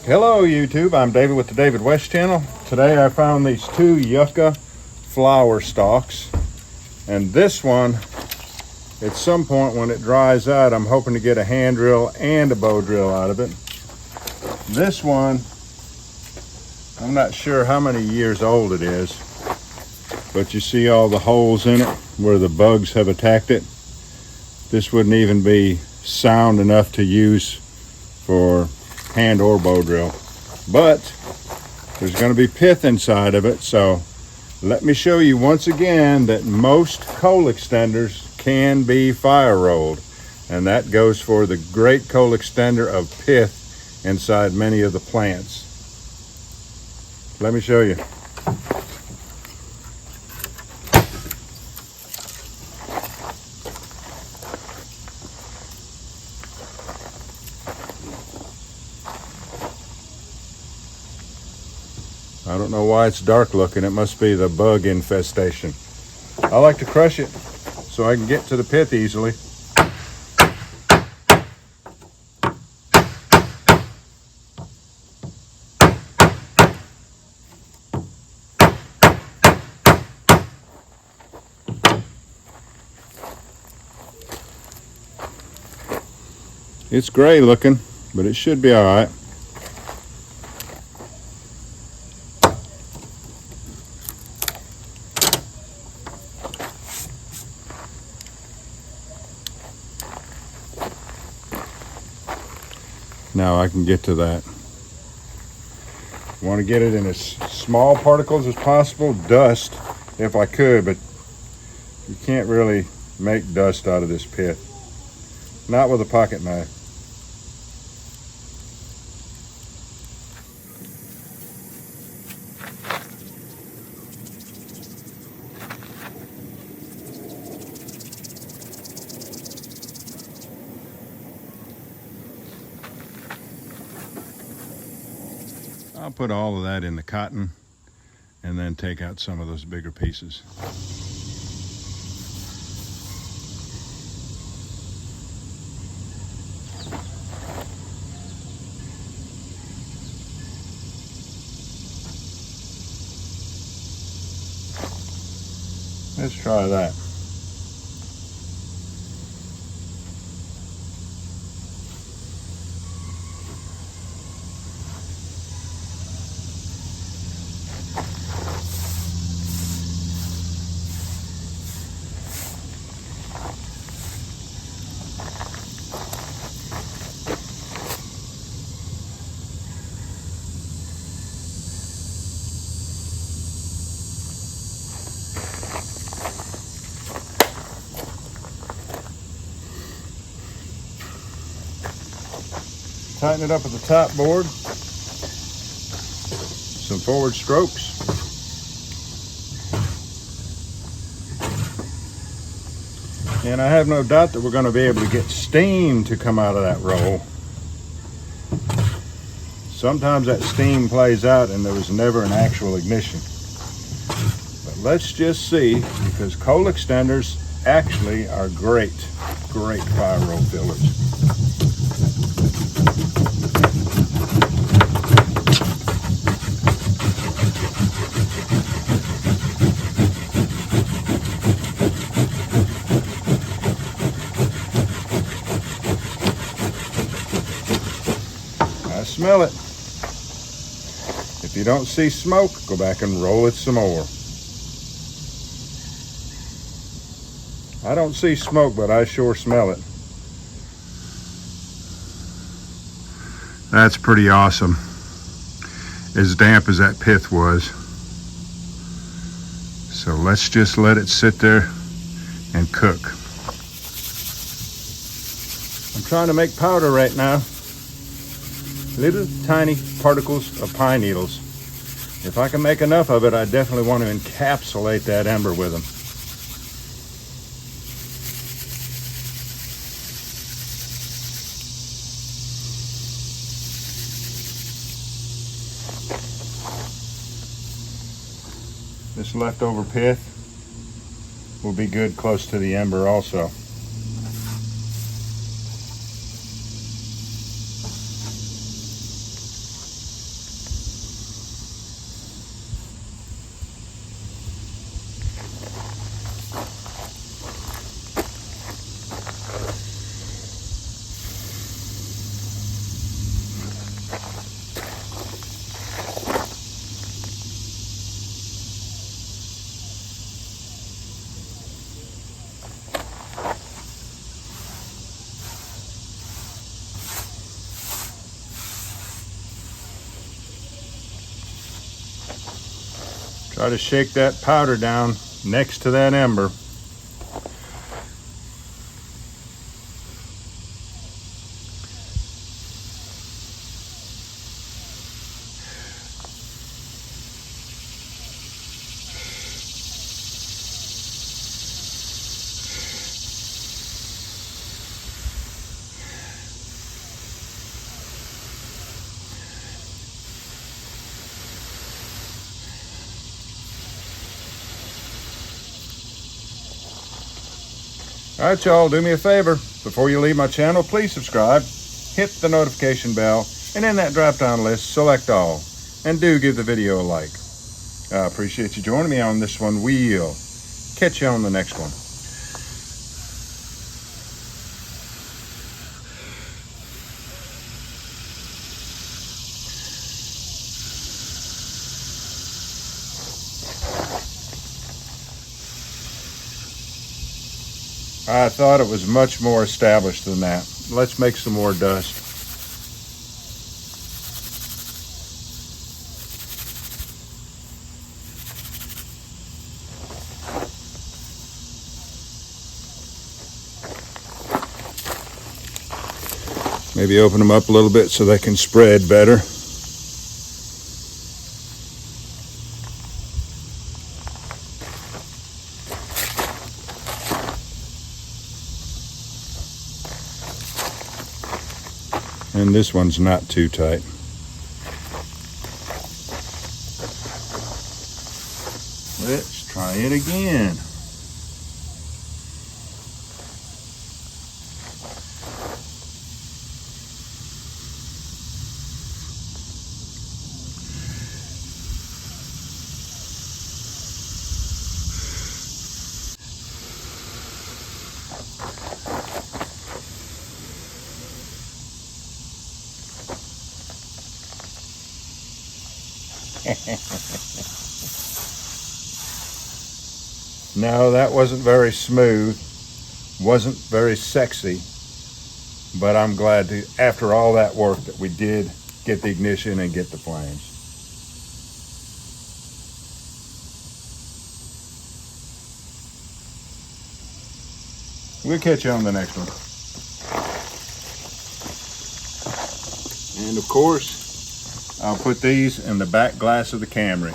Hello YouTube, I'm David with the David West channel. Today I found these two Yucca flower stalks, and this one, at some point when it dries out, I'm hoping to get a hand drill and a bow drill out of it. This one, I'm not sure how many years old it is, but you see all the holes in it where the bugs have attacked it. This wouldn't even be sound enough to use for hand or bow drill, but there's going to be pith inside of it. So let me show you once again that most coal extenders can be fire rolled, and that goes for the great coal extender of pith inside many of the plants. Let me show you. I don't know why it's dark looking. It must be the bug infestation. I like to crush it so I can get to the pith easily. It's gray looking, but it should be all right. Now I can get to that. I want to get it in as small particles as possible, dust if I could, but you can't really make dust out of this pith. Not with a pocket knife. I'll put all of that in the cotton and then take out some of those bigger pieces. Let's try that. Tighten it up at the top board. Some forward strokes. And I have no doubt that we're going to be able to get steam to come out of that roll. Sometimes that steam plays out and there was never an actual ignition. But let's just see, because coal extenders actually are great fire roll fillers. Smell it. If you don't see smoke, go back and roll it some more. I don't see smoke, but I sure smell it. That's pretty awesome. As damp as that pith was. So let's just let it sit there and cook. I'm trying to make powder right now. Little tiny particles of pine needles. If I can make enough of it, I definitely want to encapsulate that ember with them. This leftover pith will be good close to the ember also. Try to shake that powder down next to that ember. Alright y'all, do me a favor. Before you leave my channel, please subscribe, hit the notification bell, and in that drop down list, select all. And do give the video a like. I appreciate you joining me on this one. We'll catch you on the next one. I thought it was much more established than that. Let's make some more dust. Maybe open them up a little bit so they can spread better. And this one's not too tight. Let's try it again. No, that wasn't very smooth, wasn't very sexy, but I'm glad to, after all that work, that we did get the ignition and get the flames. We'll catch you on the next one. And of course, I'll put these in the back glass of the Camry.